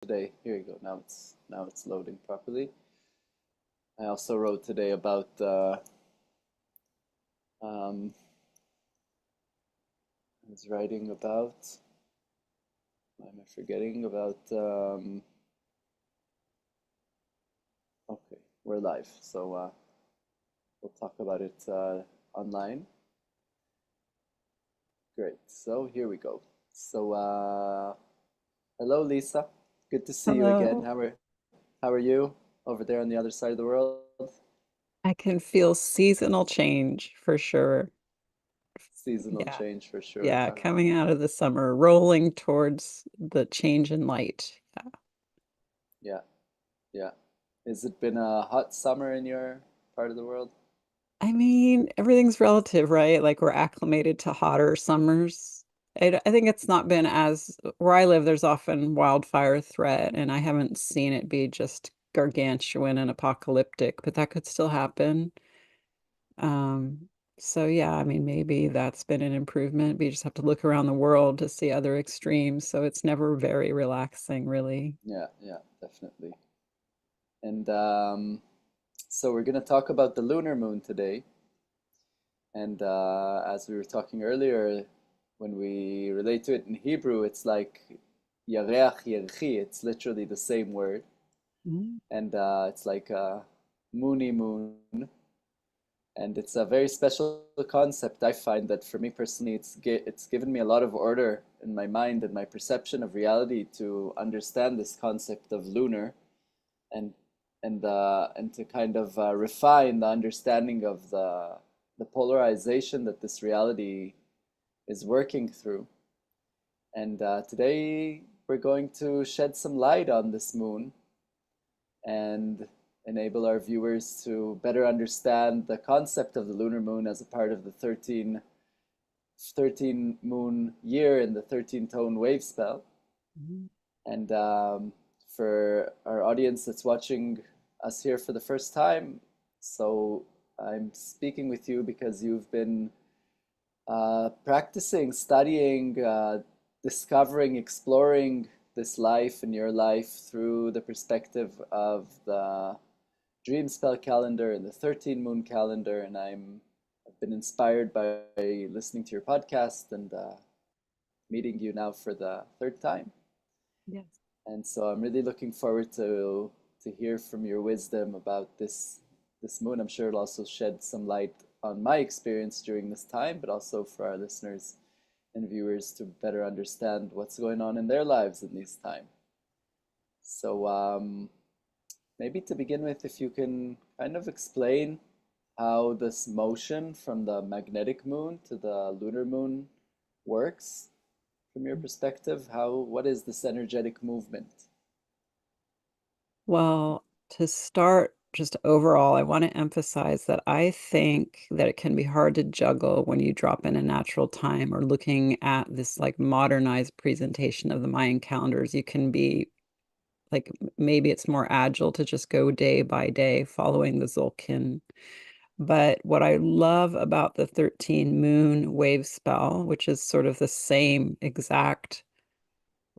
today. Here you go. Now it's loading properly. I also wrote today about um, I was writing about why am I forgetting about okay, we're live. So we'll talk about it online. Great. So here we go. So hello Lisa. Good to see you again. Hello. How are you over there on the other side of the world? I can feel seasonal change for sure. Seasonal Yeah. change for sure, Yeah. huh? Coming out of the summer, rolling towards the change in light. Yeah. Yeah. Yeah. Has it been a hot summer in your part of the world? I mean, everything's relative, right? Like we're acclimated to hotter summers. I think it's not been as where I live, there's often wildfire threat, and I haven't seen it be just gargantuan and apocalyptic, but that could still happen. Um, so yeah, I mean, maybe that's been an improvement. But you just have to look around the world to see other extremes. So it's never very relaxing, really. Yeah, yeah, definitely. And so we're going to talk about the lunar moon today. And as we were talking earlier, when we relate to it in Hebrew, it's like yareach, yerchi. It's literally the same word. Mm. And it's like moony moon. And it's a very special concept. I find that for me personally, it's given me a lot of order in my mind and my perception of reality to understand this concept of lunar and and to kind of refine the understanding of the polarization that this reality is working through. And today we're going to shed some light on this moon and enable our viewers to better understand the concept of the lunar moon as a part of the 13 moon year in the 13 tone wave spell. Mhm. And for our audience that's watching us here for the first time, so I'm speaking with you because you've been practicing, studying, discovering, exploring this life and your life through the perspective of the dream spell calendar and the 13 moon calendar. And I've been inspired by listening to your podcast and meeting you now for the third time. Yes. And so I'm really looking forward to hear from your wisdom about this moon. I'm sure it'll also shed some light on my experience during this time, but also for our listeners and viewers to better understand what's going on in their lives in this time. So maybe to begin with, if you can kind of explain how this motion from the magnetic moon to the lunar moon works from your perspective. What is this energetic movement? Well, to start, just overall, I want to emphasize that I think that it can be hard to juggle when you drop in a natural time or looking at this like modernized presentation of the Mayan calendars. You can be like maybe it's more agile to just go day by day following the Zolkin. But what I love about the 13 moon wave spell, which is sort of the same exact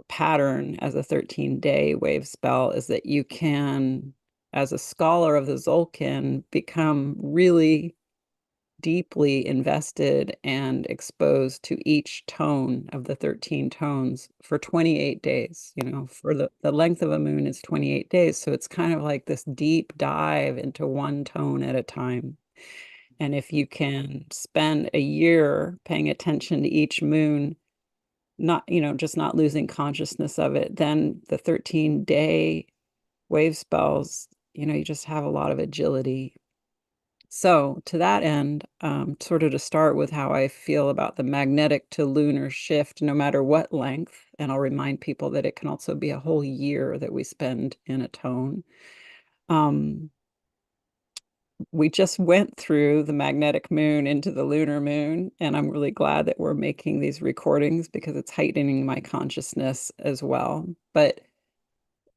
pattern as a 13-day wave spell, is that you can, as a scholar of the Zolkin, become really deeply invested and exposed to each tone of the 13 tones for 28 days. For the length of a moon is 28 days. So it's kind of like this deep dive into one tone at a time. And if you can spend a year paying attention to each moon, not, just not losing consciousness of it, then the 13-day wave spells, you just have a lot of agility. So, to that end, sort of to start with how I feel about the magnetic to lunar shift, no matter what length, and I'll remind people that it can also be a whole year that we spend in a tone. Um, we just went through the magnetic moon into the lunar moon, and I'm really glad that we're making these recordings because it's heightening my consciousness as well. But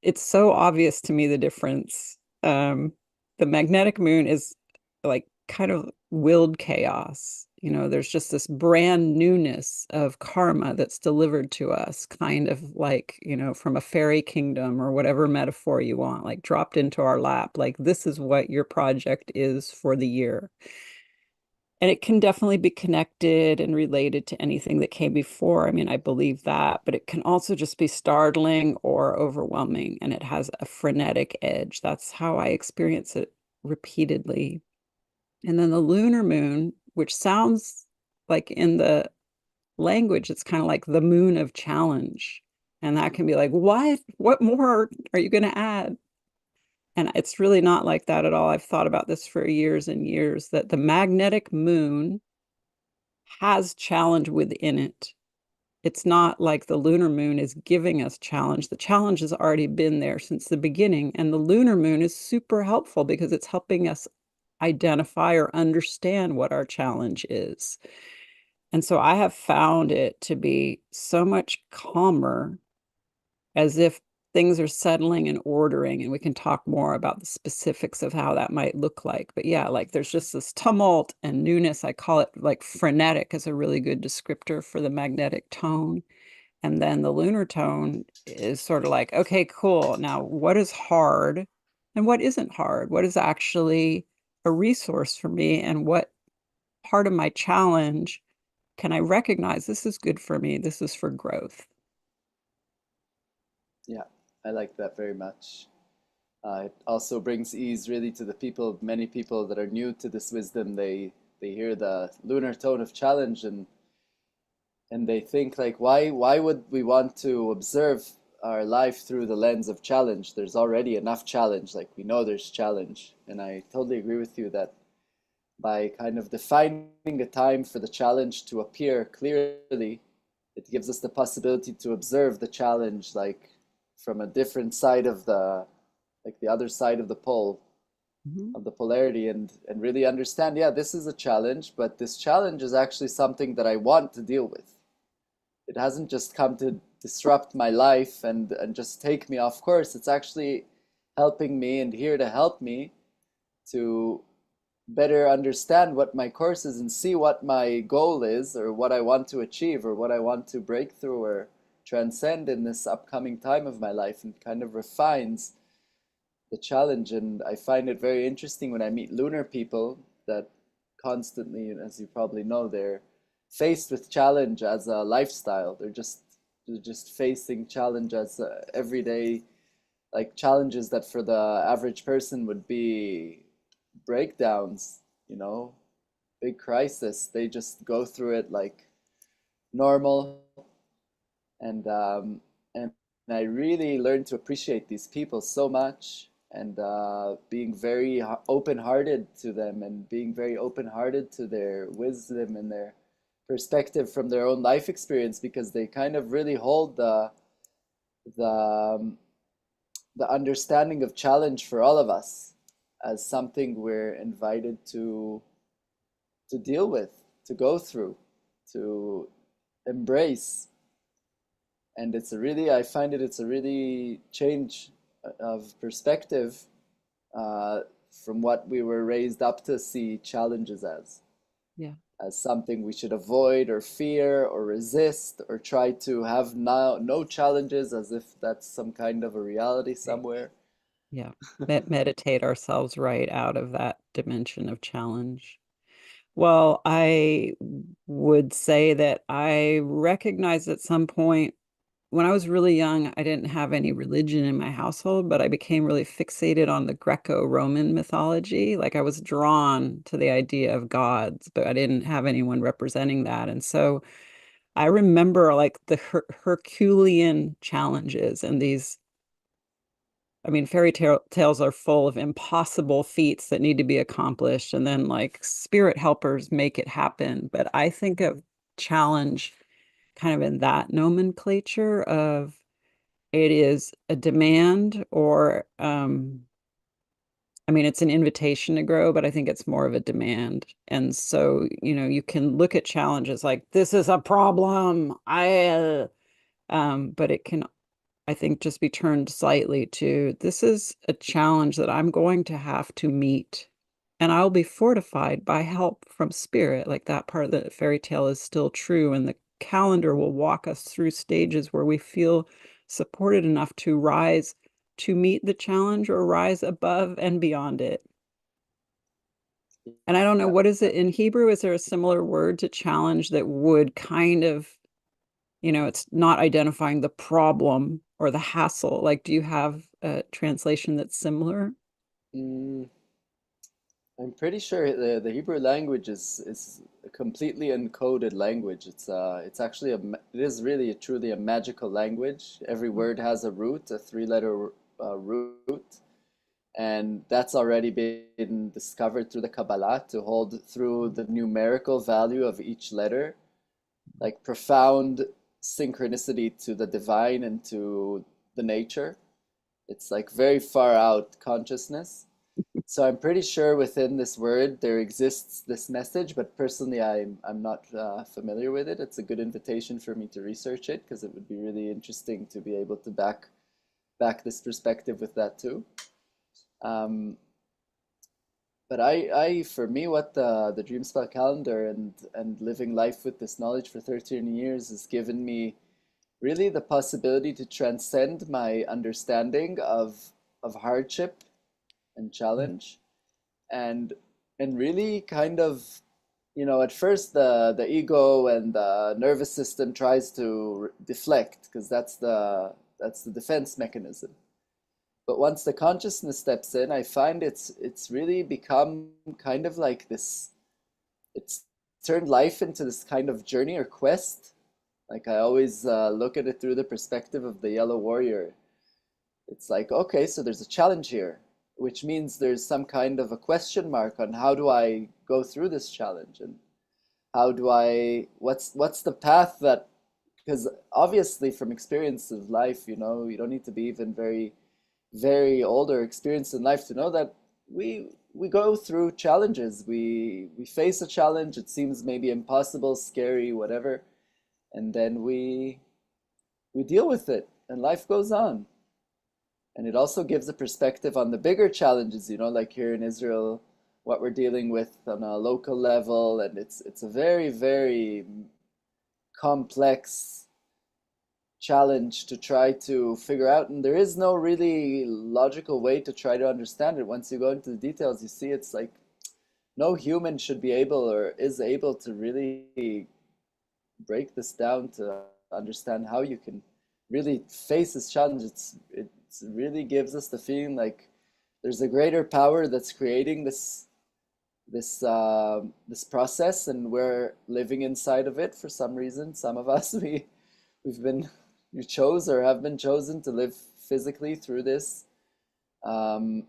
it's so obvious to me the difference. The magnetic moon is like kind of willed chaos. there's just this brand newness of karma that's delivered to us, kind of like, from a fairy kingdom or whatever metaphor you want, like dropped into our lap. Like, this is what your project is for the year. And it can definitely be connected and related to anything that came before. I mean, I believe that, but it can also just be startling or overwhelming, and it has a frenetic edge. That's how I experience it repeatedly. And then the lunar moon, which sounds like in the language, it's kind of like the moon of challenge. And that can be like, what more are you going to add? And it's really not like that at all. I've thought about this for years and years, that the magnetic moon has challenge within it. It's not like the lunar moon is giving us challenge. The challenge has already been there since the beginning. And the lunar moon is super helpful because it's helping us identify or understand what our challenge is. And so I have found it to be so much calmer, as if things are settling and ordering, and we can talk more about the specifics of how that might look like. But yeah, like there's just this tumult and newness. I call it like frenetic as a really good descriptor for the magnetic tone. And then the lunar tone is sort of like, okay, cool. Now, what is hard and what isn't hard? What is actually a resource for me? And what part of my challenge can I recognize this is good for me? This is for growth. Yeah, I like that very much. It also brings ease really to the people, many people that are new to this wisdom. They hear the lunar tone of challenge, and they think like, why would we want to observe our life through the lens of challenge? There's already enough challenge. Like, we know there's challenge. And I totally agree with you that by kind of defining a time for the challenge to appear clearly, it gives us the possibility to observe the challenge like from a different side of the other side of the pole, Mhm. of the polarity, and really understand, yeah, this is a challenge, but this challenge is actually something that I want to deal with. It hasn't just come to disrupt my life and just take me off course. It's actually helping me and here to help me to better understand what my course is and see what my goal is, or what I want to achieve, or what I want to break through or transcend in this upcoming time of my life, and kind of refines the challenge. And I find it very interesting when I meet lunar people that constantly, as you probably know, they're faced with challenge as a lifestyle. They're just facing challenge as everyday, like challenges that for the average person would be breakdowns, you know, big crisis. They just go through it like normal, and I really learned to appreciate these people so much, and being very open-hearted to them, and being very open-hearted to their wisdom and their perspective from their own life experience, because they kind of really hold the the understanding of challenge for all of us as something we're invited to deal with, to go through, to embrace. And I find it's a really change of perspective, uh, from what we were raised up to see challenges Yeah. as something we should avoid or fear or resist, or try to have no challenges as if that's some kind of a reality Right. somewhere. Yeah. Meditate ourselves right out of that dimension of challenge. Well, I would say that I recognized at some point when I was really young, I didn't have any religion in my household, but I became really fixated on the Greco-Roman mythology. Like, I was drawn to the idea of gods, but I didn't have anyone representing that. And so I remember like the Herculean challenges and these, I mean, tales are full of impossible feats that need to be accomplished, and then like spirit helpers make it happen. But I think of challenge kind of in that nomenclature of it is a demand, or I mean, it's an invitation to grow, but I think it's more of a demand. And so, you can look at challenges like this is a problem. But it can, I think, just be turned slightly to this is a challenge that I'm going to have to meet. and I'll be fortified by help from spirit. Like that part of the fairy tale is still true. And the calendar will walk us through stages where we feel supported enough to rise to meet the challenge or rise above and beyond it. And I don't know, Yeah. what is it in Hebrew? Is there a similar word to challenge that would kind of, it's not identifying the problem or the hassle? Like, do you have a translation that's similar? Mm, I'm pretty sure the Hebrew language is a completely encoded language. It's actually it is really truly a magical language. Every word has a root, a three-letter root, and that's already been discovered through the Kabbalah to hold through the numerical value of each letter, like profound synchronicity to the divine and to the nature. It's like very far out consciousness. So I'm pretty sure within this word there exists this message, but personally I'm not familiar with it. It's a good invitation for me to research it because it would be really interesting to be able to back this perspective with that too. Um, but for me, what the Dream Spell calendar and living life with this knowledge for 13 years has given me really the possibility to transcend my understanding of hardship and challenge and really kind of, at first the ego and the nervous system tries to deflect because that's the defense mechanism. But once the consciousness steps in, I find it's really become kind of like this. It's turned life into this kind of journey or quest. Like I always look at it through the perspective of the yellow warrior. It's like, okay, so there's a challenge here, which means there's some kind of a question mark on how do I go through this challenge, and how do I what's the path that, because obviously from experience of life, you don't need to be even very old or experienced in life to know that we go through challenges. We face a challenge, it seems maybe impossible, scary, whatever, and then we deal with it and life goes on. And it also gives a perspective on the bigger challenges, like here in Israel, what we're dealing with on a local level. And it's a very, very complex challenge to try to figure out. And there is no really logical way to try to understand it. Once you go into the details, you see it's like no human should be able or is able to really break this down to understand how you can really face this challenge. It really gives us the feeling like there's a greater power that's creating this process, and we're living inside of it for some reason. Some of us we've been we chose or have been chosen to live physically through this. Um,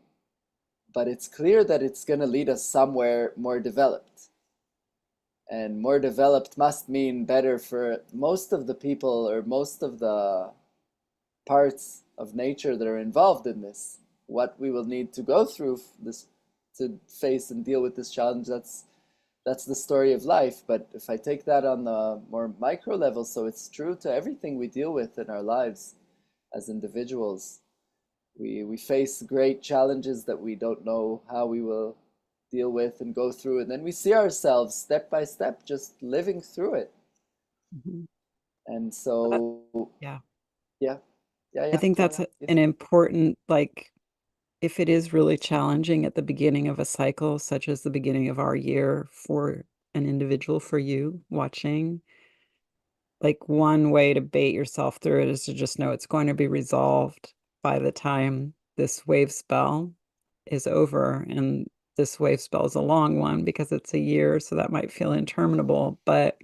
but it's clear that it's going to lead us somewhere more developed. And more developed must mean better for most of the people or most of the parts of nature that are involved in this. What we will need to go through this to face and deal with this challenge, that's the story of life. But if I take that on the more micro level, so it's true to everything we deal with in our lives as individuals. We face great challenges that we don't know how we will deal with and go through, and then we see ourselves step by step just living through it. Mhm. And That- so, yeah. yeah, yeah, I yeah, think yeah, that's yeah, yeah. an important, like, if it is really challenging at the beginning of a cycle, such as the beginning of our year for an individual, for you watching, like one way to bait yourself through it is to just know it's going to be resolved by the time this wave spell is over. And this wave spell is a long one because it's a year, so that might feel interminable, but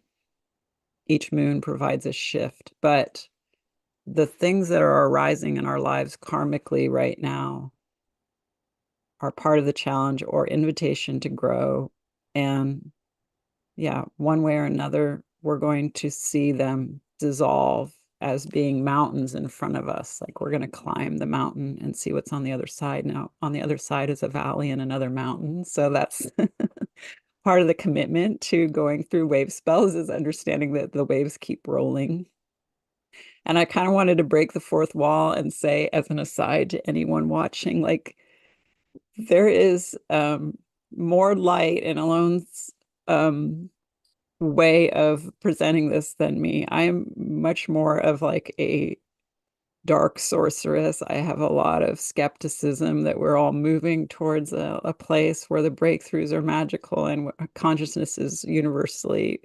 each moon provides a shift. But the things that are arising in our lives karmically right now are part of the challenge or invitation to grow. And yeah, one way or another, we're going to see them dissolve as being mountains in front of us. Like we're going to climb the mountain and see what's on the other side. Now, on the other side is a valley and another mountain. So that's part of the commitment to going through wave spells, is understanding that the waves keep rolling. And I kind of wanted to break the fourth wall and say, as an aside to anyone watching, like there is more light in Alone's um way of presenting this than me. I am much more of like a dark sorceress. I have a lot of skepticism that we're all moving towards a place where the breakthroughs are magical and consciousness is universally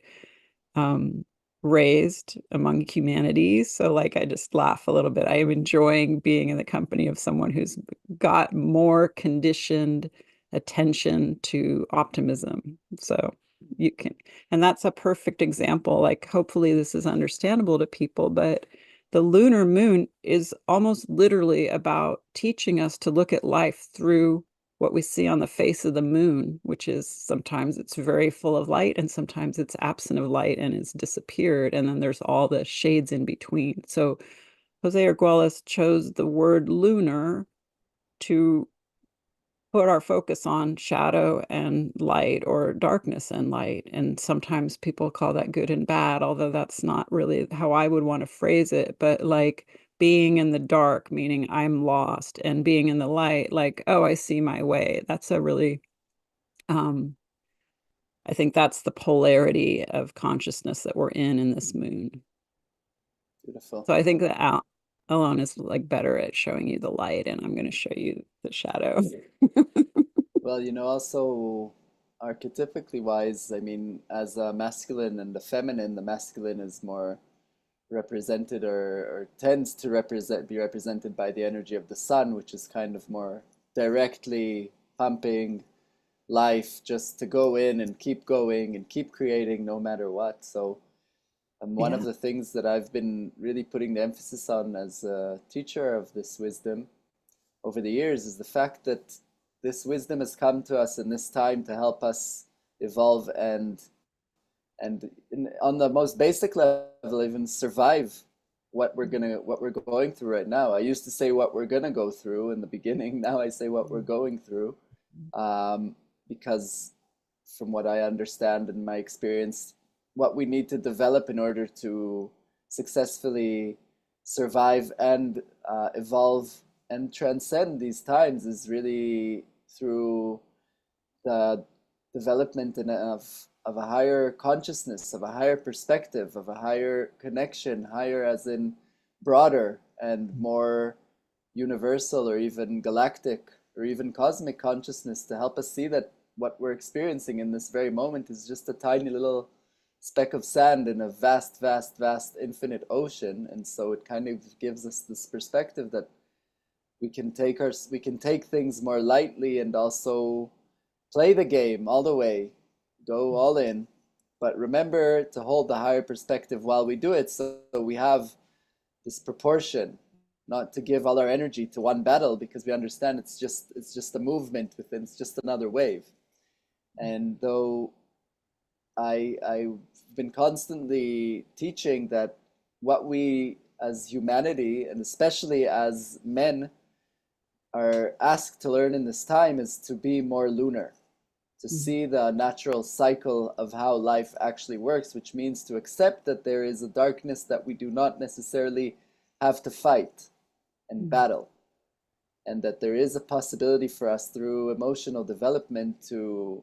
um, raised among humanity. So, like, I just laugh a little bit. I am enjoying being in the company of someone who's got more conditioned attention to optimism. So, you can, and that's a perfect example. Like, hopefully, this is understandable to people, but the lunar moon is almost literally about teaching us to look at life through what we see on the face of the moon, which is sometimes it's very full of light and sometimes it's absent of light and it's disappeared. And then there's all the shades in between. So Jose Arguelles chose the word lunar to put our focus on shadow and light or darkness and light. And sometimes people call that good and bad, although that's not really how I would want to phrase it. But like being in the dark, meaning I'm lost, and being in the light, like, oh, I see my way. That's a really, um, I think that's the polarity of consciousness that we're in this moon. Beautiful. So I think that Alone is like better at showing you the light, and I'm going to show you the shadow. Well, also archetypically wise, I mean, as a masculine and the feminine, the masculine is more represented or tends to be represented by the energy of the sun, which is kind of more directly pumping life just to go in and keep going and keep creating no matter what. So, one of Yeah. the things that I've been really putting the emphasis on as a teacher of this wisdom over the years is the fact that this wisdom has come to us in this time to help us evolve on the most basic level even survive what we're going through right now. I used to say what we're gonna go through in the beginning. Now I say what we're going through, um, because from what I understand and my experience, what we need to develop in order to successfully survive and evolve and transcend these times is really through the development of a higher consciousness, of a higher perspective, of a higher connection, higher as in broader and more universal or even galactic or even cosmic consciousness to help us see that what we're experiencing in this very moment is just a tiny little speck of sand in a vast, vast, vast infinite ocean. And so it kind of gives us this perspective that we can take things more lightly and also play the game all the way, go all in, but remember to hold the higher perspective while we do it so we have this proportion, not to give all our energy to one battle because we understand it's just a movement within, it's just another wave. And though I've been constantly teaching that what we as humanity and especially as men are asked to learn in this time is to be more lunar, to Mhm. see the natural cycle of how life actually works, which means to accept that there is a darkness that we do not necessarily have to fight and Mhm. battle, and that there is a possibility for us through emotional development to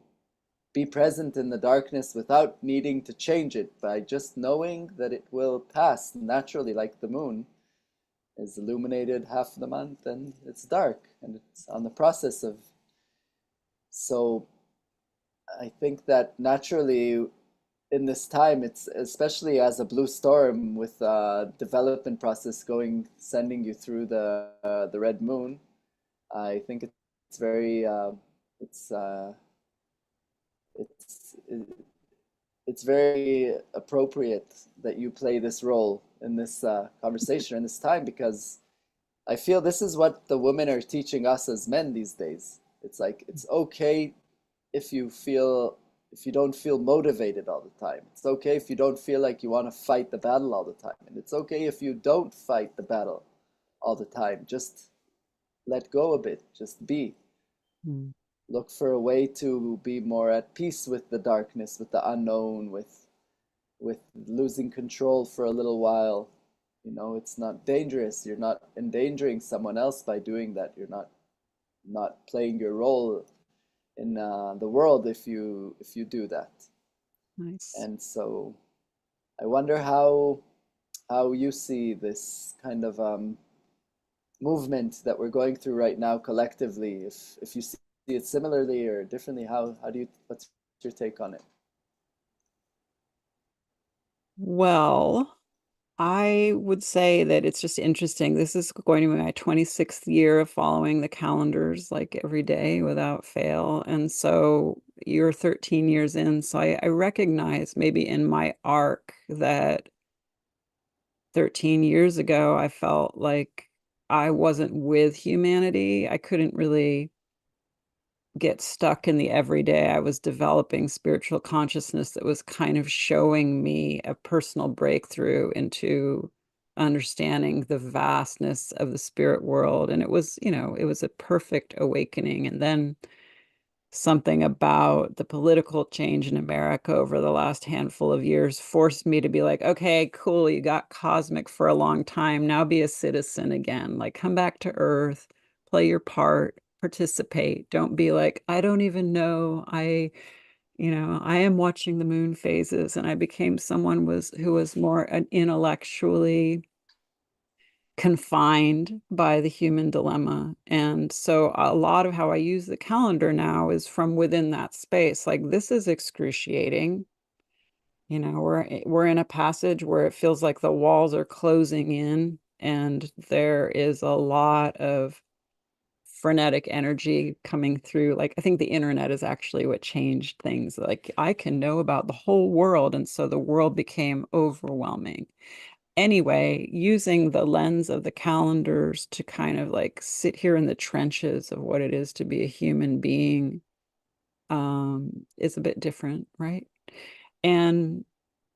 be present in the darkness without needing to change it by just knowing that it will pass naturally, like the moon is illuminated half the month and it's dark and it's on the process of. So I think that naturally in this time, it's especially as a blue storm with development process going, sending you through the red moon. I think it's very it's it's it's very appropriate that you play this role in this conversation in this time because I feel this is what the women are teaching us as men these days. It's like it's okay if you feel if you don't feel motivated all the time. It's okay if you don't feel like you want to fight the battle all the time. And it's okay if you don't fight the battle all the time. Just let go a bit. Just be. Mhm. Look for a way to be more at peace with the darkness, with the unknown, with losing control for a little while. It's not dangerous. You're not endangering someone else by doing that. You're not playing your role in the world if you do that. Nice. And so I wonder how you see this kind of movement that we're going through right now collectively. If you see it similarly or differently, how do you what's your take on it? Well, I would say that it's just interesting. This is going to be my 26th year of following the calendars like every day without fail. And so you're 13 years in. So I recognize maybe in my arc that 13 years ago, I felt like I wasn't with humanity. I couldn't really get stuck in the everyday. I was developing spiritual consciousness that was kind of showing me a personal breakthrough into understanding the vastness of the spirit world. And it was, it was a perfect awakening. And then something about the political change in America over the last handful of years forced me to be like, okay, cool, you got cosmic for a long time. Now be a citizen again. Like, come back to Earth, play your part, participate. Don't be like, I don't even know. I am watching the moon phases, and I became someone who was more an intellectually confined by the human dilemma. And so a lot of how I use the calendar now is from within that space. Like, this is excruciating. We're in a passage where it feels like the walls are closing in, and there is a lot of frenetic energy coming through. Like, I think the internet is actually what changed things. Like, I can know about the whole world, and so the world became overwhelming. Anyway, using the lens of the calendars to kind of like sit here in the trenches of what it is to be a human being, is a bit different, right? And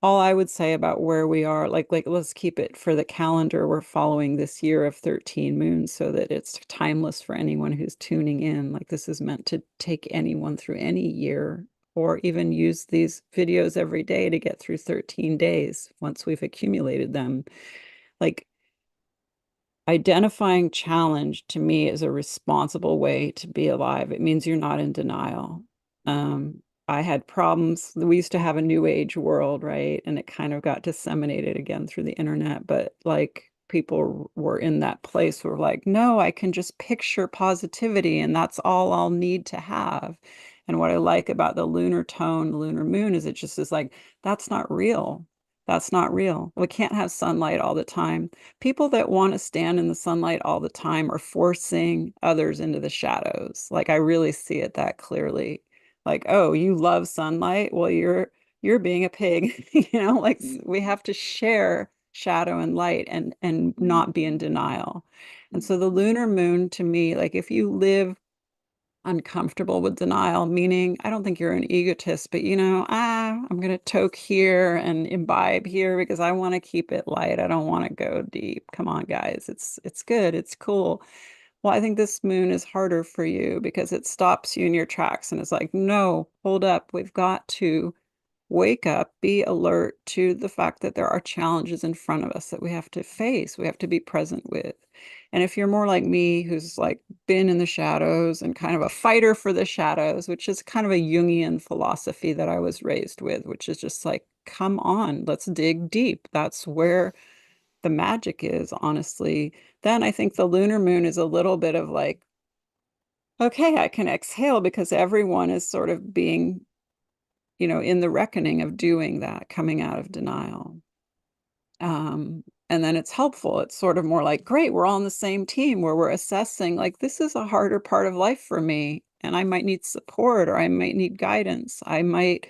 all I would say about where we are, like let's keep it for the calendar. We're following this year of 13 moons so that it's timeless for anyone who's tuning in. Like, this is meant to take anyone through any year, or even use these videos every day to get through 13 days once we've accumulated them. Like, identifying challenge to me is a responsible way to be alive. It means you're not in denial. I had problems. We used to have a new age world, right? And it kind of got disseminated again through the internet. But like, people were in that place where like, no, I can just picture positivity and that's all I'll need to have. And what I like about the lunar tone, lunar moon, is it just is like, that's not real. That's not real. We can't have sunlight all the time. People that want to stand in the sunlight all the time are forcing others into the shadows. Like, I really see it that clearly. Like, oh, you love sunlight? Well, you're being a pig. Like, we have to share shadow and light, and not be in denial. And so the lunar moon, to me, like, if you live uncomfortable with denial, meaning I don't think you're an egotist, but I'm going to toke here and imbibe here because I want to keep it light. I don't want to go deep. Come on, guys. It's good. It's cool. Well, I think this moon is harder for you because it stops you in your tracks and it's like, no, hold up. We've got to wake up, be alert to the fact that there are challenges in front of us that we have to face, we have to be present with. And if you're more like me, who's like been in the shadows and kind of a fighter for the shadows, which is kind of a Jungian philosophy that I was raised with, which is just like, come on, let's dig deep. That's where the magic is, honestly. Then I think the lunar moon is a little bit of like, okay, I can exhale because everyone is sort of being, in the reckoning of doing that, coming out of denial. And then it's helpful. It's sort of more like, great, we're all on the same team where we're assessing, like, this is a harder part of life for me, and I might need support or I might need guidance. I might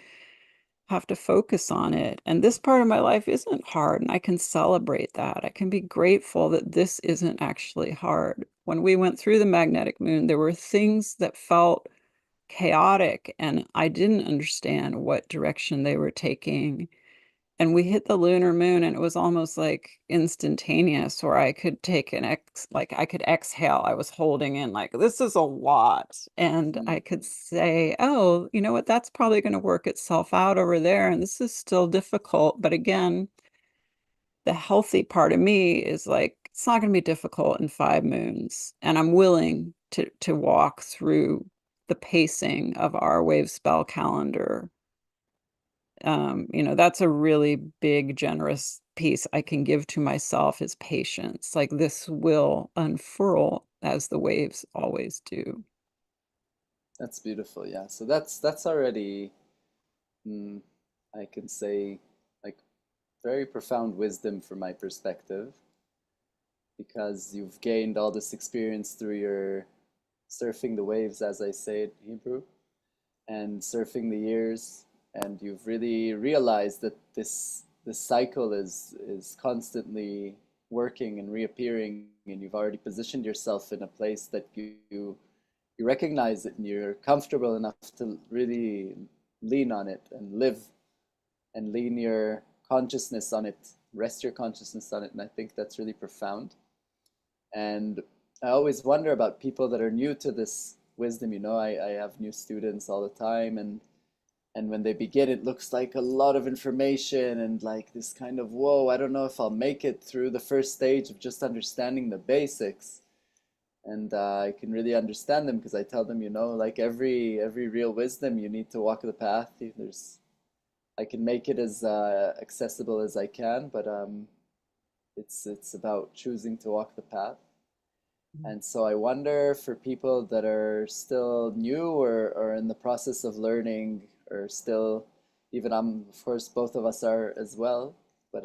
have to focus on it. And this part of my life isn't hard, and I can celebrate that. I can be grateful that this isn't actually hard. When we went through the magnetic moon, there were things that felt chaotic, and I didn't understand what direction they were taking. And we hit the lunar moon, and it was almost like instantaneous, where I could take like I could exhale. I was holding in, like, this is a lot. And I could say, oh, you know what? That's probably going to work itself out over there. And this is still difficult. But again, the healthy part of me is like, it's not going to be difficult in 5 moons. And I'm willing to walk through the pacing of our wave spell calendar. That's a really big, generous piece I can give to myself is patience. Like this will unfurl as the waves always do. That's beautiful. Yeah. So that's already, mm, I can say, like very profound wisdom from my perspective, because you've gained all this experience through your surfing the waves, as I say it in Hebrew, and surfing the years, and you've really realized that this cycle is constantly working and reappearing, and you've already positioned yourself in a place that you recognize it, and you're comfortable enough to really lean on it and live and lean your consciousness on it, rest your consciousness on it. And I think that's really profound. And I always wonder about people that are new to this wisdom. I have new students all the time, and when they begin, it looks like a lot of information and like this kind of, whoa, I don't know if I'll make it through the first stage of just understanding the basics. And I can really understand them, because I tell them, like every real wisdom, you need to walk the path. I can make it as accessible as I can, but it's about choosing to walk the path. And so I wonder, for people that are still new, or in the process of learning, or still, even of course, both of us are as well, but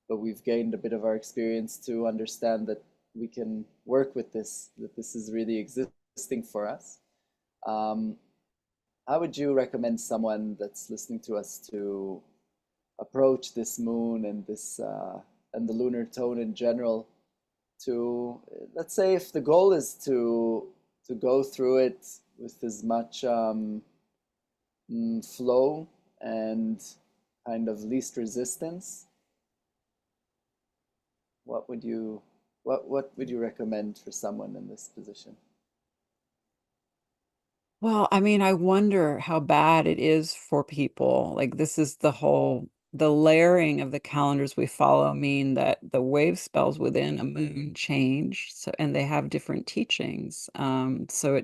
we've gained a bit of our experience to understand that we can work with this, that this is really existing for us. Um, how would you recommend someone that's listening to us to approach this moon and this and the lunar tone in general, to, let's say, if the goal is to go through it with as much flow and kind of least resistance, what would you what would you recommend for someone in this position? Well, I mean, I wonder how bad it is for people. Like this is the layering of the calendars we follow mean that the wave spells within a moon change. So, and they have different teachings. So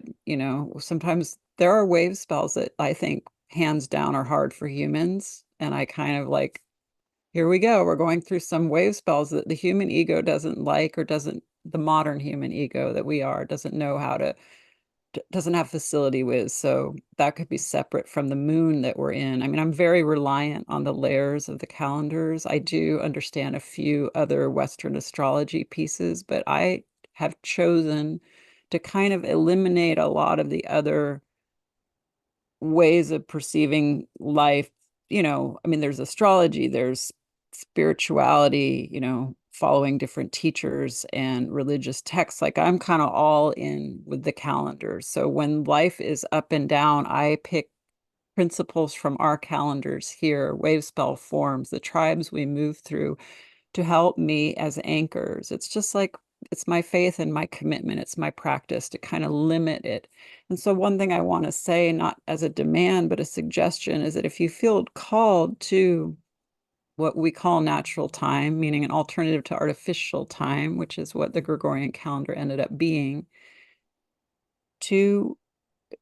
sometimes there are wave spells that I think hands down are hard for humans. And I kind of like, here we go. We're going through some wave spells that the human ego doesn't like, or the modern human ego that we are, doesn't know how to doesn't have facility with. So that could be separate from the moon that we're in. I mean, I'm very reliant on the layers of the calendars. I do understand a few other Western astrology pieces, but I have chosen to kind of eliminate a lot of the other ways of perceiving life. I mean, there's astrology, there's spirituality, following different teachers and religious texts. Like I'm kind of all in with the calendar. So when life is up and down, I pick principles from our calendars here, wave spell forms, the tribes we move through, to help me as anchors. It's just like it's my faith and my commitment. It's my practice to kind of limit it. And so, one thing I want to say, not as a demand, but a suggestion, is that if you feel called to what we call natural time, meaning an alternative to artificial time, which is what the Gregorian calendar ended up being, to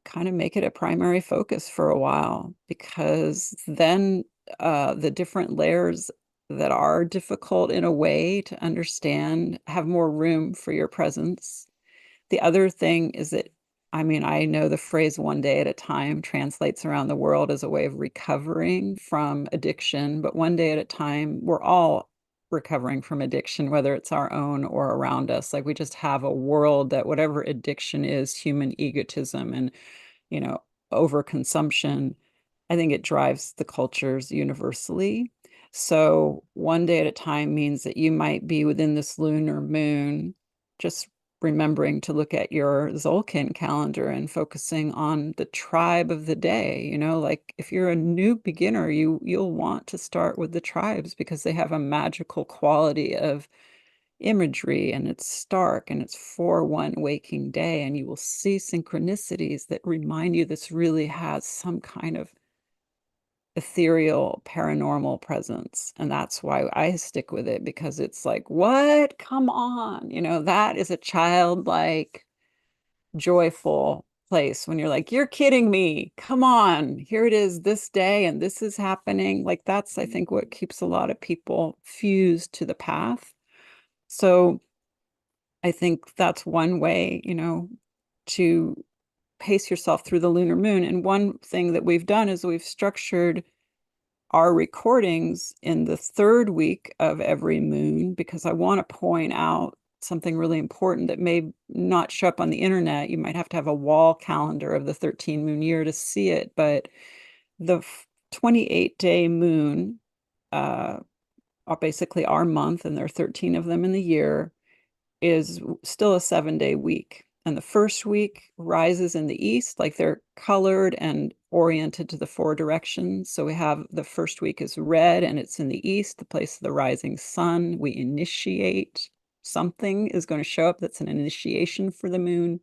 kind of make it a primary focus for a while, because then the different layers that are difficult in a way to understand have more room for your presence. The other thing is that, I mean, I know the phrase one day at a time translates around the world as a way of recovering from addiction, but one day at a time, we're all recovering from addiction, whether it's our own or around us. Like we just have a world that whatever addiction is, human egotism and, you know, overconsumption, I think it drives the cultures universally. So one day at a time means that you might be within this lunar moon, just remembering to look at your Zolkin calendar and focusing on the tribe of the day. Like if you're a new beginner, you'll want to start with the tribes because they have a magical quality of imagery, and it's stark, and it's for one waking day, and you will see synchronicities that remind you this really has some kind of ethereal paranormal presence. And that's why I stick with it, because it's like, what? Come on. That is a childlike, joyful place when you're like, you're kidding me. Come on, here it is this day and this is happening. Like that's, I think, what keeps a lot of people fused to the path. So I think that's one way, to pace yourself through the lunar moon. And one thing that we've done is we've structured our recordings in the third week of every moon because I want to point out something really important that may not show up on the internet. You might have to have a wall calendar of the 13 moon year to see it, but the 28-day moon are basically our month, and there are 13 of them in the year, is still a 7-day week. And the first week rises in the east, like they're colored and oriented to the 4 directions. So we have the first week is red and it's in the east, the place of the rising sun. We initiate, something is going to show up that's an initiation for the moon.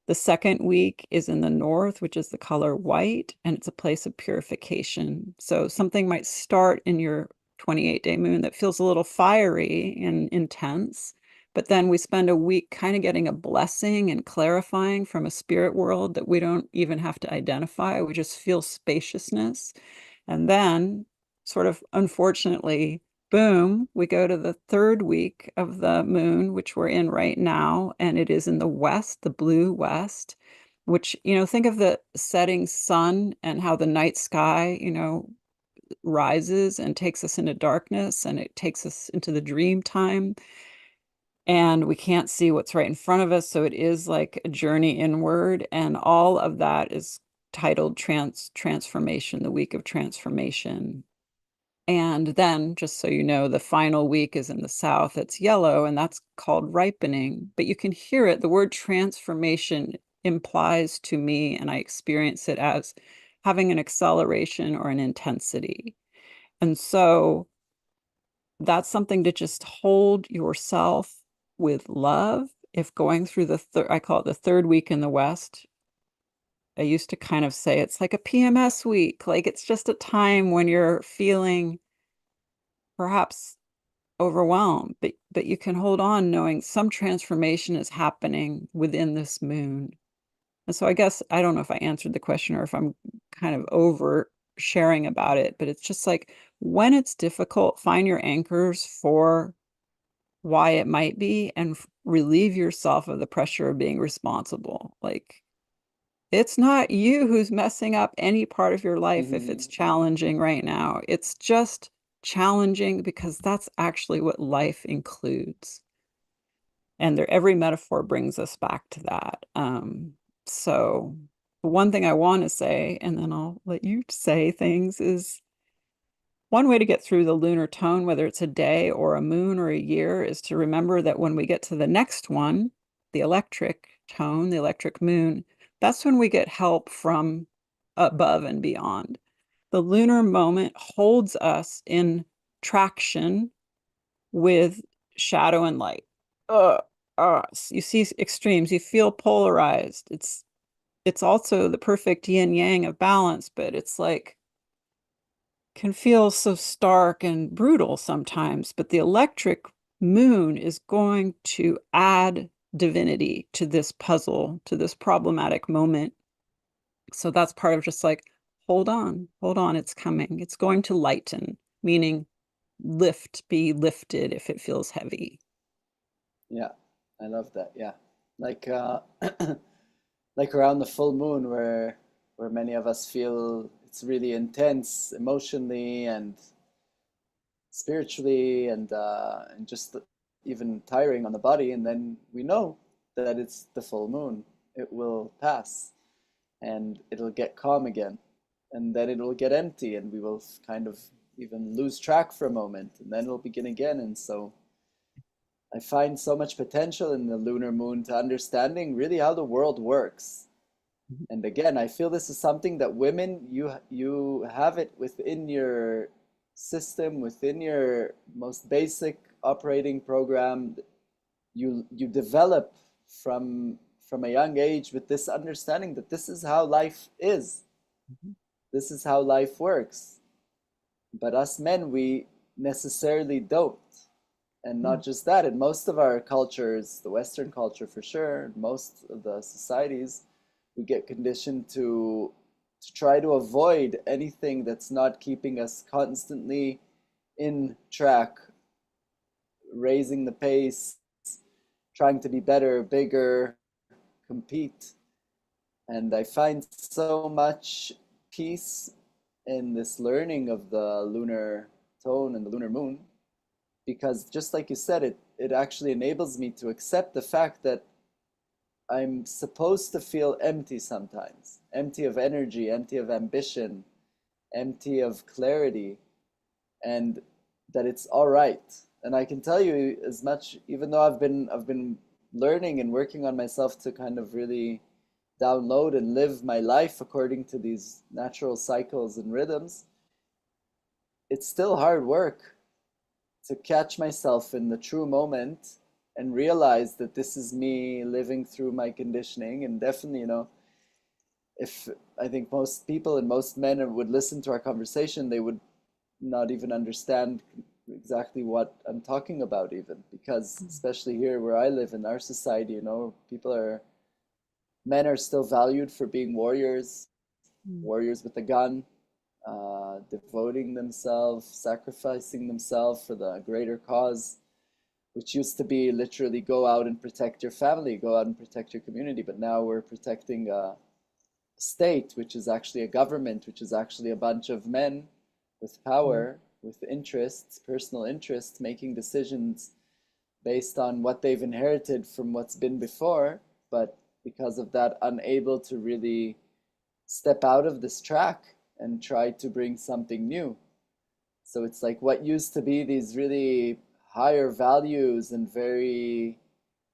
The second week is in the north, which is the color white, and it's a place of purification. So something might start in your 28-day moon that feels a little fiery and intense, but then we spend a week kind of getting a blessing and clarifying from a spirit world that we don't even have to identify. We just feel spaciousness. And then, sort of unfortunately, boom, we go to the third week of the moon, which we're in right now, and it is in the west, the blue west, which, think of the setting sun and how the night sky, rises and takes us into darkness and it takes us into the dream time. And we can't see what's right in front of us. So it is like a journey inward. And all of that is titled transformation, the week of transformation. And then, just so you know, the final week is in the south. It's yellow, and that's called ripening. But you can hear it. The word transformation implies to me, and I experience it as having an acceleration or an intensity. And so that's something to just hold yourself with love. If going through I call it the third week in the West, I used to kind of say it's like a PMS week. Like it's just a time when you're feeling perhaps overwhelmed, but you can hold on knowing some transformation is happening within this moon. And so I guess I don't know if I answered the question or if I'm kind of over sharing about it, but it's just like when it's difficult, find your anchors for why it might be and relieve yourself of the pressure of being responsible. Like it's not you who's messing up any part of your life if it's challenging right now. It's just challenging because that's actually what life includes. And every metaphor brings us back to that. So one thing I want to say, and then I'll let you say things, is one way to get through the lunar tone, whether it's a day or a moon or a year, is to remember that when we get to the next one, the electric tone, the electric moon, that's when we get help from above and beyond. The lunar moment holds us in traction with shadow and light. You see extremes, you feel polarized. It's also the perfect yin yang of balance, but it's like can feel so stark and brutal sometimes. But the electric moon is going to add divinity to this puzzle, to this problematic moment. So that's part of just like, hold on, it's coming. It's going to lighten, meaning be lifted if it feels heavy. Yeah, I love that. Yeah. Like like around the full moon where many of us feel it's really intense emotionally and spiritually and just even tiring on the body, and then we know that it's the full moon. It will pass and it'll get calm again, and then it'll get empty and we will kind of even lose track for a moment, and then it'll begin again. And so I find so much potential in the lunar moon to understanding really how the world works. And again, I feel this is something that women, you have it within your system, within your most basic operating program. You develop from a young age with this understanding that this is how life is. This is how life works. But us men, we necessarily don't. And not just that, in most of our cultures, the Western culture for sure, most of the societies, we get conditioned to try to avoid anything that's not keeping us constantly in track, raising the pace, trying to be better, bigger, compete. And I find so much peace in this learning of the lunar tone and the lunar moon, because just like you said, it actually enables me to accept the fact that I'm supposed to feel empty sometimes, empty of energy, empty of ambition, empty of clarity, and that it's all right. And I can tell you as much, even though I've been learning and working on myself to kind of really download and live my life according to these natural cycles and rhythms, it's still hard work to catch myself in the true moment and realize that this is me living through my conditioning. And definitely, if I think most people and most men would listen to our conversation, they would not even understand exactly what I'm talking about, even because, especially here where I live in our society, men are still valued for being warriors, Mm. warriors with a gun, devoting themselves, sacrificing themselves for the greater cause, which used to be literally go out and protect your family, go out and protect your community. But now we're protecting a state, which is actually a government, which is actually a bunch of men with Mm. power, with interests, personal interests, making decisions based on what they've inherited from what's been before, but because of that, unable to really step out of this track and try to bring something new. So it's like what used to be these really higher values and very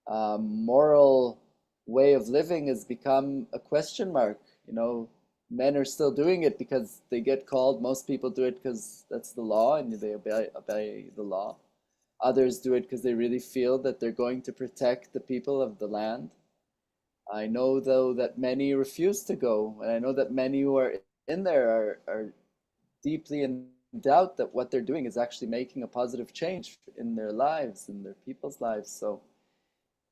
moral way of living has become a question mark. You know, Men are still doing it because they get called. Most people do it because that's the law and they obey the law. Others do it because they really feel that they're going to protect the people of the land. I know, though, that many refuse to go, and I know that many who are in there are deeply in doubt that what they're doing is actually making a positive change in their lives, in their people's lives. So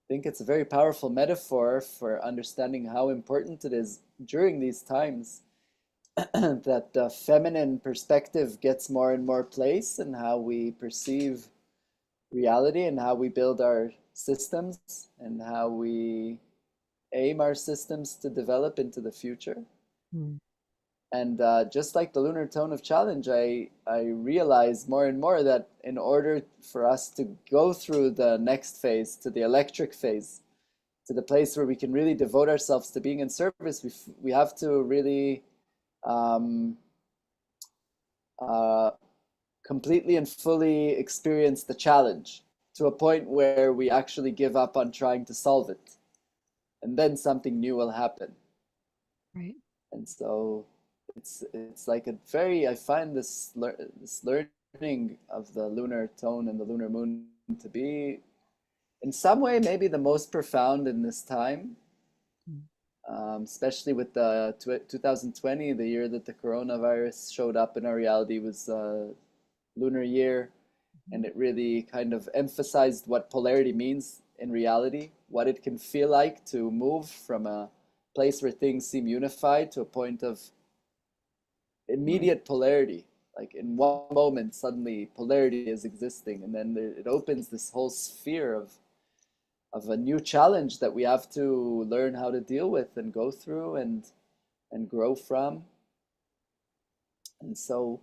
I think it's a very powerful metaphor for understanding how important it is during these times that the feminine perspective gets more and more place in how we perceive reality and how we build our systems and how we aim our systems to develop into the future. Mm. And just like the lunar tone of challenge, I realize more and more that in order for us to go through the next phase, to the electric phase, to the place where we can really devote ourselves to being in service, we have to really um, uh, completely and fully experience the challenge to a point where we actually give up on trying to solve it. And then something new will happen. Right. And so it's like a very I find this learning of the lunar tone and the lunar moon to be in some way maybe the most profound in this time, Mm. especially with the 2020, the year that the coronavirus showed up in our reality was a lunar year, and it really kind of emphasized what polarity means in reality, what it can feel like to move from a place where things seem unified to a point of Right. immediate polarity. Like in one moment, suddenly polarity is existing, and then it opens this whole sphere of a new challenge that we have to learn how to deal with and go through and grow from. And so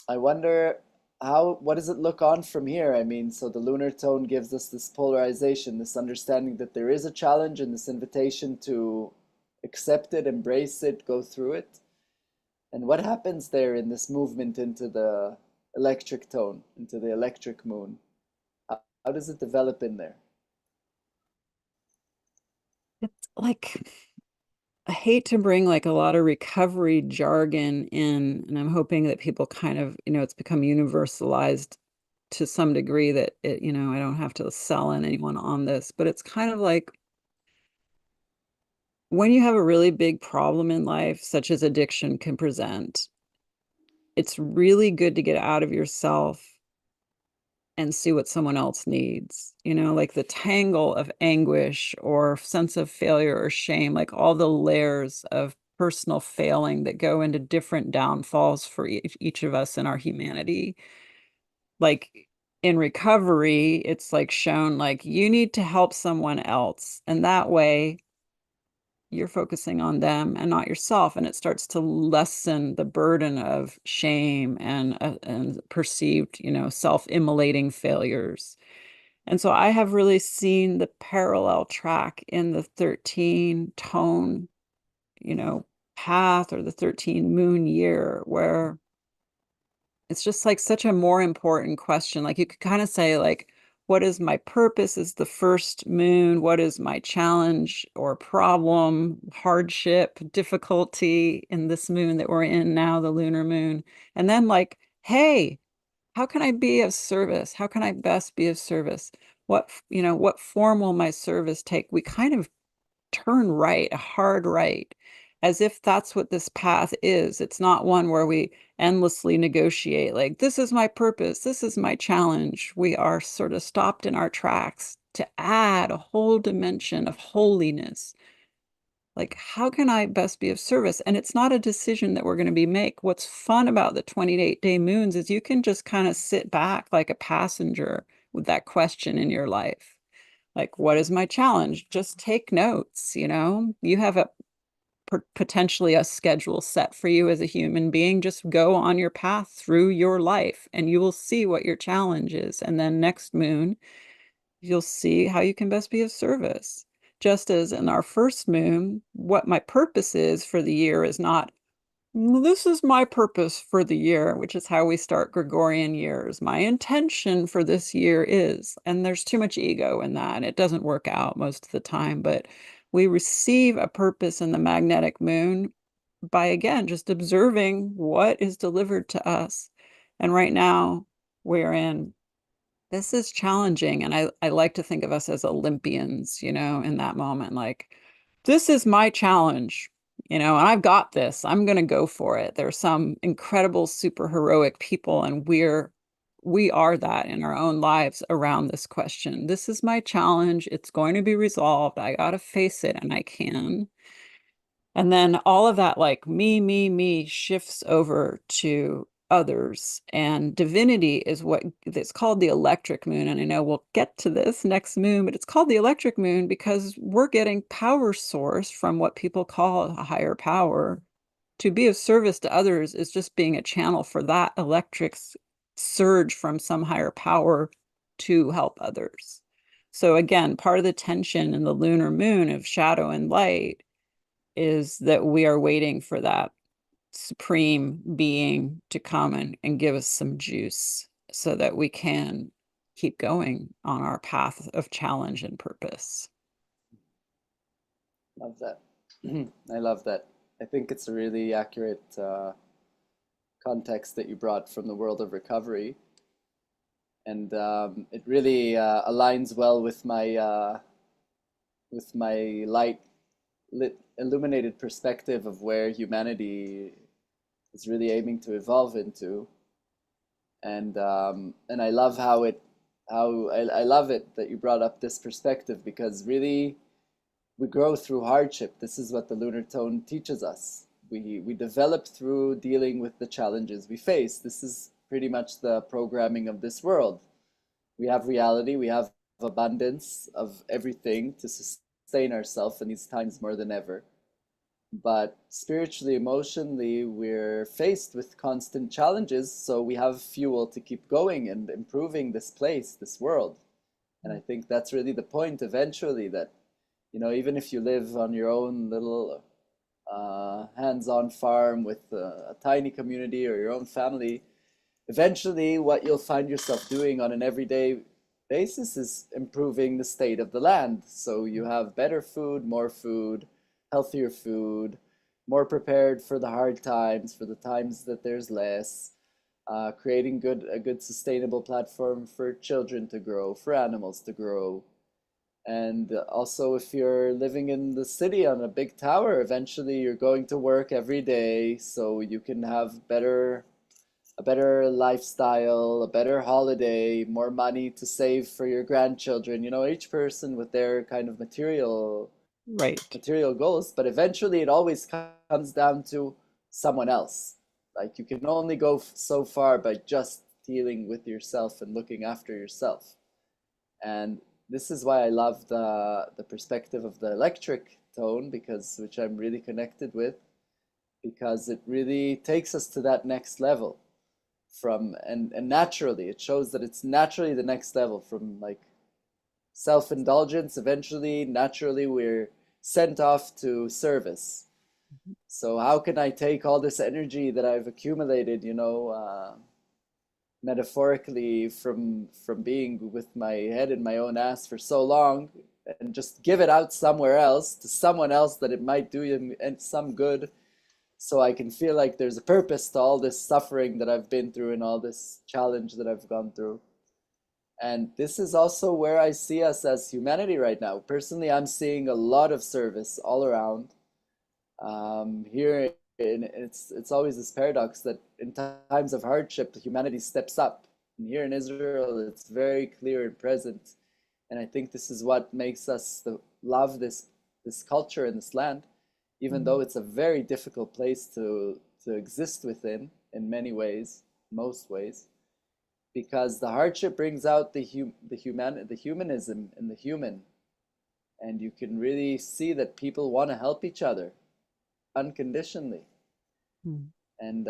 I wonder what does it look on from here? I mean, so the lunar tone gives us this polarization, this understanding that there is a challenge and this invitation to accept it, embrace it, go through it. And what happens there in this movement into the electric tone, into the electric moon? How does it develop in there? It's like I hate to bring like a lot of recovery jargon in, and I'm hoping that people kind of, it's become universalized to some degree that I don't have to sell in anyone on this, but it's kind of like when you have a really big problem in life, such as addiction can present, it's really good to get out of yourself and see what someone else needs. Like the tangle of anguish or sense of failure or shame, like all the layers of personal failing that go into different downfalls for each of us in our humanity. Like in recovery, it's like shown like you need to help someone else. And that way you're focusing on them and not yourself. And it starts to lessen the burden of shame and perceived, self-immolating failures. And so I have really seen the parallel track in the 13 tone, you know, path or the 13 moon year, where it's just like such a more important question. Like you could kind of say, like, what is my purpose is the first moon? What is my challenge or problem, hardship, difficulty in this moon that we're in now, the lunar moon? And then, like, hey, how can I be of service? How can I best be of service? What form will my service take? We kind of turn right, a hard right, as if that's what this path is. It's not one where we endlessly negotiate, like, this is my purpose, this is my challenge. We are sort of stopped in our tracks to add a whole dimension of holiness. Like, how can I best be of service? And it's not a decision that we're going to be make. What's fun about the 28-day moons is you can just kind of sit back like a passenger with that question in your life. Like, what is my challenge? Just take notes, You have a potentially a schedule set for you as a human being. Just go on your path through your life and you will see what your challenge is. And then next moon, you'll see how you can best be of service. Just as in our first moon, what my purpose is for the year is not, this is my purpose for the year, which is how we start Gregorian years. My intention for this year is, and there's too much ego in that, and it doesn't work out most of the time, but we receive a purpose in the magnetic moon by, again, just observing what is delivered to us. And right now, we're in this is challenging. And I like to think of us as Olympians, in that moment. Like, this is my challenge, and I've got this. I'm going to go for it. There's some incredible, super heroic people, and we are that in our own lives around this question. This is my challenge. It's going to be resolved. I got to face it, and I can. And then all of that, like me, shifts over to others. And divinity is what it's called the electric moon. And I know we'll get to this next moon, but it's called the electric moon because we're getting power source from what people call a higher power. To be of service to others is just being a channel for that electric surge from some higher power to help others. So again, part of the tension in the lunar moon of shadow and light is that we are waiting for that supreme being to come and give us some juice so that we can keep going on our path of challenge and purpose. Love that. I love that. I think it's a really accurate context that you brought from the world of recovery, and it really aligns well with my light lit illuminated perspective of where humanity is really aiming to evolve into. And I love I love it that you brought up this perspective, because really we grow through hardship. This is what the lunar tone teaches us. We develop through dealing with the challenges we face. This is pretty much the programming of this world. We have reality, we have abundance of everything to sustain ourselves in these times more than ever. But spiritually, emotionally, we're faced with constant challenges, so we have fuel to keep going and improving this place, this world. And I think that's really the point eventually, that, even if you live on your own little hands-on farm with a tiny community or your own family, eventually what you'll find yourself doing on an everyday basis is improving the state of the land. So you have better food, healthier food, more prepared for the hard times, for the times that there's less, creating a good sustainable platform for children to grow, for animals to grow. And also, if you're living in the city on a big tower, eventually you're going to work every day, so you can have better a better lifestyle, a better holiday, more money to save for your grandchildren, each person with their kind of Right. material goals, but eventually it always comes down to someone else. Like you can only go so far by just dealing with yourself and looking after yourself. And this is why I love the perspective of the electric tone, because which I'm really connected with, because it really takes us to that next level from and naturally it shows that it's naturally the next level from like self-indulgence. Eventually naturally we're sent off to service. So how can I take all this energy that I've accumulated, metaphorically from being with my head in my own ass for so long, and just give it out somewhere else to someone else that it might do him and some good, so I can feel like there's a purpose to all this suffering that I've been through and all this challenge that I've gone through. And this is also where I see us as humanity right now. Personally, I'm seeing a lot of service all around. Here, it's always this paradox that in times of hardship, humanity steps up. And here in Israel, it's very clear and present. And I think this is what makes us love this culture and this land, even though Mm. it's a very difficult place to exist within in many ways, most ways, because the hardship brings out the humanism in the human, and you can really see that people want to help each other unconditionally. Mm. And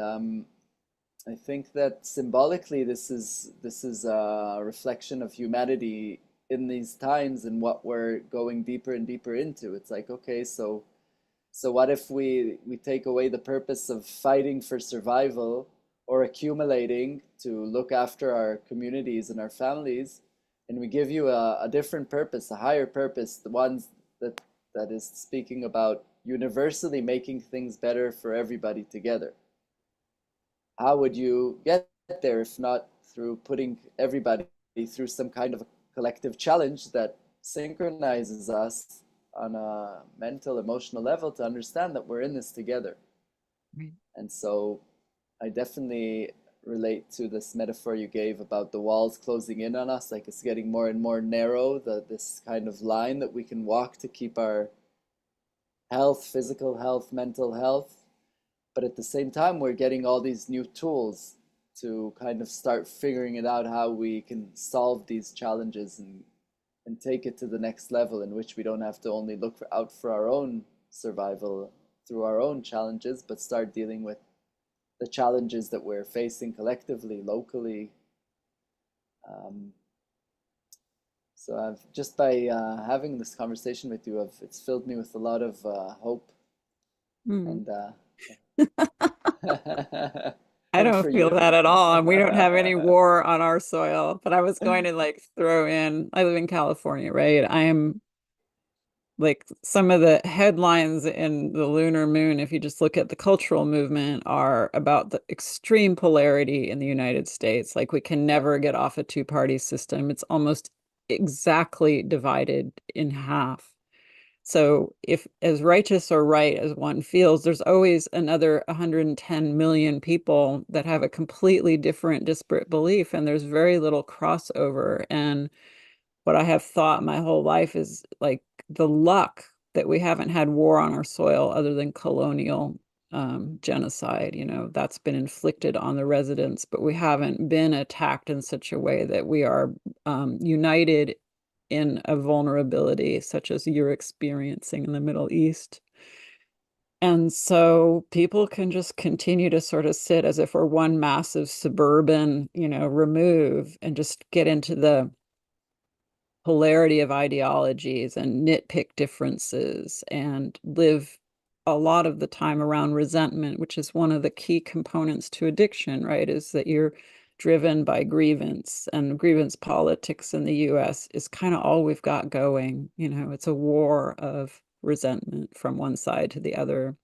I think that symbolically, this is a reflection of humanity in these times and what we're going deeper and deeper into. It's like, okay, so what if we take away the purpose of fighting for survival or accumulating to look after our communities and our families, and we give you a different purpose, a higher purpose, the ones that is speaking about universally making things better for everybody together? How would you get there if not through putting everybody through some kind of a collective challenge that synchronizes us on a mental, emotional level to understand that we're in this together? Right. And so I definitely relate to this metaphor you gave about the walls closing in on us, like it's getting more and more narrow, this kind of line that we can walk to keep our health, physical health, mental health. But at the same time, we're getting all these new tools to kind of start figuring it out how we can solve these challenges and take it to the next level, in which we don't have to only out for our own survival through our own challenges, but start dealing with the challenges that we're facing collectively, locally. Um, so I've just by having this conversation with you, it's filled me with a lot of hope Mm. and I hope don't for feel you. that at all. And we don't have any war on our soil. But I was going to like throw in, I live in California, right? I am like some of the headlines in the Lunar Moon, if you just look at the cultural movement, are about the extreme polarity in the United States. Like we can never get off a two-party system. It's almost exactly divided in half. So if as righteous or right as one feels, there's always another 110 million people that have a completely different, disparate belief, and there's very little crossover. And what I have thought my whole life is like the luck that we haven't had war on our soil other than colonial genocide. That's been inflicted on the residents, but we haven't been attacked in such a way that we are united in a vulnerability such as you're experiencing in the Middle East. And so people can just continue to sort of sit as if we're one massive suburban, remove and just get into the polarity of ideologies and nitpick differences and live a lot of the time around resentment, which is one of the key components to addiction, right? Is that you're driven by grievance, and grievance politics in the US is kind of all we've got going. It's a war of resentment from one side to the other.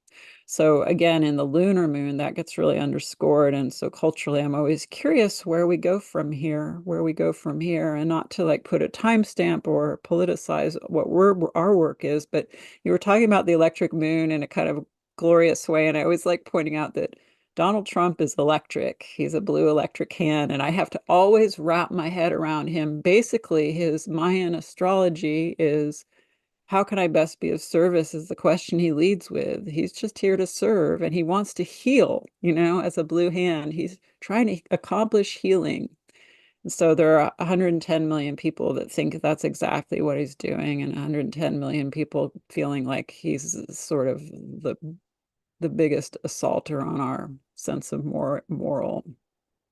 So again, in the lunar moon, that gets really underscored. And so culturally, I'm always curious where we go from here, and not to like put a timestamp or politicize what our work is. But you were talking about the electric moon in a kind of glorious way. And I always like pointing out that Donald Trump is electric. He's a blue electric can, and I have to always wrap my head around him. Basically, his Mayan astrology is how can I best be of service is the question he leads with. He's just here to serve and he wants to heal, as a blue hand. He's trying to accomplish healing. And so there are 110 million people that think that's exactly what he's doing, and 110 million people feeling like he's sort of the biggest assaulter on our sense of moral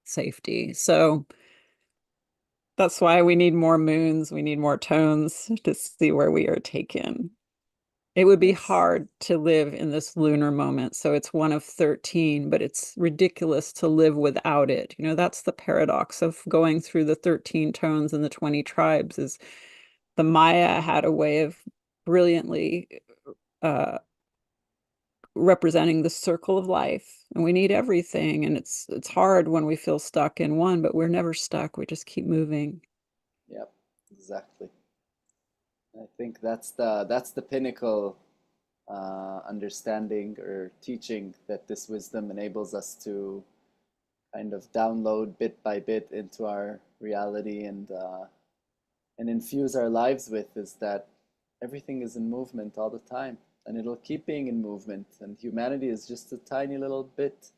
safety. So that's why we need more moons, we need more tones to see where we are taken. It would be Yes. hard to live in this lunar moment. So it's one of 13, but it's ridiculous to live without it. That's the paradox of going through the 13 tones and the 20 tribes is the Maya had a way of brilliantly uh, representing the circle of life. And we need everything. And it's hard when we feel stuck in one, but we're never stuck. We just keep moving. Yep. Exactly. I think that's the pinnacle understanding or teaching that this wisdom enables us to kind of download bit by bit into our reality and infuse our lives with is that everything is in movement all the time and it'll keep being in movement and humanity is just a tiny little bit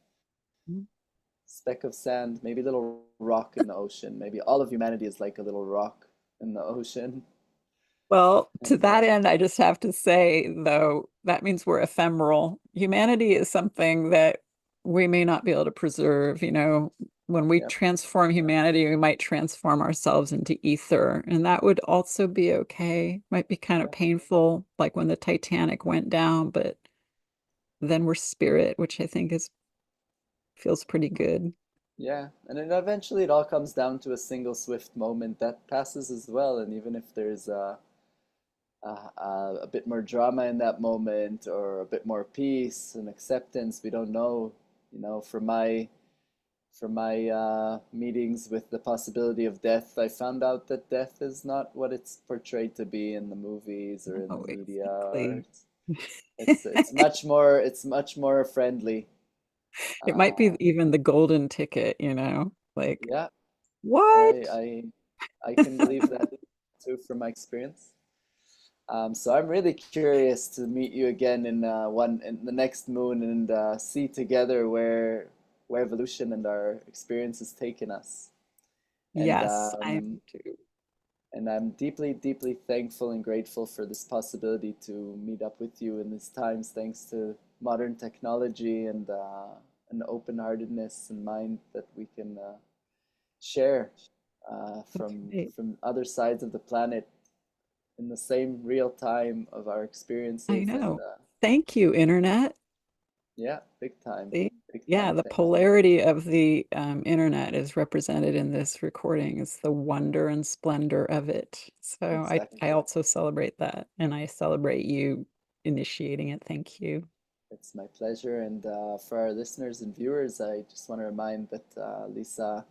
speck of sand, maybe a little rock in the ocean. Maybe all of humanity is like a little rock in the ocean. Well, to And that end, I just have to say, though, that means we're ephemeral. Humanity is something that we may not be able to preserve. When we yep, transform humanity, we might transform ourselves into ether, and that would also be okay. Might be kind of yeah, painful, like when the Titanic went down, but then we're spirit, which I think is feels pretty good. yeah. And then eventually it all comes down to a single swift moment that passes as well. And even if there's a bit more drama in that moment or a bit more peace and acceptance, we don't know. From my meetings with the possibility of death, I found out that death is not what it's portrayed to be in the movies or in the Oh, media. Or exactly. it's much more friendly. It might be Uh, even the golden ticket. Like, yeah, I, what? I I can believe that too from my experience. So I'm really curious to meet you again in the next moon and see together where evolution and our experience has taken us. And Yes, I am too. and I'm deeply, deeply thankful and grateful for this possibility to meet up with you in these times, thanks to modern technology and an open-heartedness and mind that we can share from Okay. from other sides of the planet in the same real time of our I experiences. And know. Thank you, Internet. yeah, See? big Yeah, time. the Thank you. polarity of the Internet is represented in this recording. It's the wonder and splendor of it. So I Exactly. also celebrate that, and I celebrate you initiating it. Thank you. It's my pleasure. And for our listeners and viewers, I just want to remind that Lisa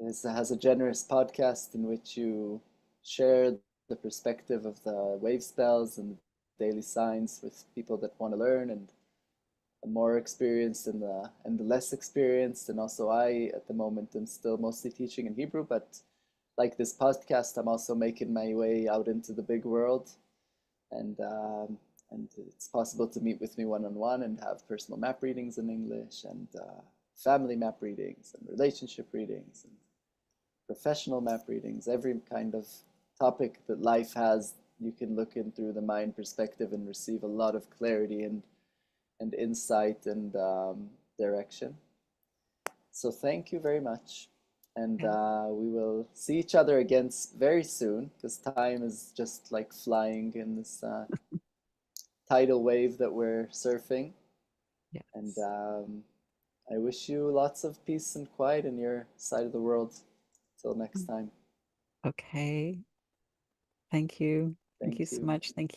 has a generous podcast in which you share the perspective of the wave spells and daily signs with people that want to learn and the more experienced and the less experienced. And also, I at the moment am still mostly teaching in Hebrew, but like this podcast, I'm also making my way out into the big world, and it's possible to meet with me one on one and have personal map readings in English and family map readings and relationship readings and professional map readings, every kind of topic that life has, you can look in through the mind perspective and receive a lot of clarity and insight and direction. So thank you very much. And Yeah. we will see each other again very soon because time is just like flying in this tidal wave that we're surfing. And Yes. I wish you lots of peace and quiet in your side of the world. Till next time. Okay. Thank you. Thank you Thank so you. much. Thank you.